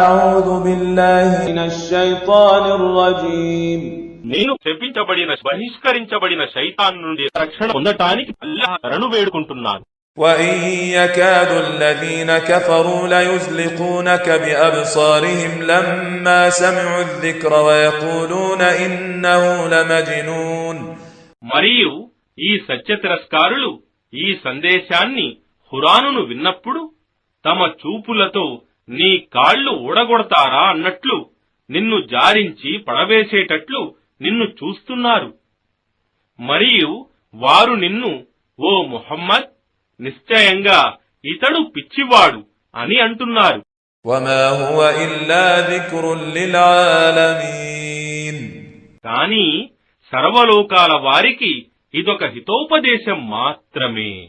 أعوذ بالله من الشيطان الرجيم నేను శపించబడిన బహిష్కరించబడిన శైతాన్ నుండి రక్షణ పొందటానికి అల్లాహ్ శరణు వేడుకుంటున్నాను. وإن يكاد الذين كفروا ليزلقونك بأبصارهم لما سمعوا الذكر ويقولون إنه لمجنون. మరియు ఈ సత్య తిరస్కారులు ఈ సందేశాన్ని ఖురానును విన్నప్పుడు తమ చూపులతో నీ కాళ్లు ఊడగొడతారా అన్నట్లు నిన్ను జారించి పడవేసేటట్లు నిన్ను చూస్తున్నారు. మరియు వారు నిన్ను, ఓ ముహమ్మద్, నిశ్చయంగా ఇతడు పిచ్చివాడు అని అంటున్నారు. وما هو إلا ذكر للعالمين. కానీ సర్వలోకాల వారికి ఇదొక హితోపదేశం మాత్రమే.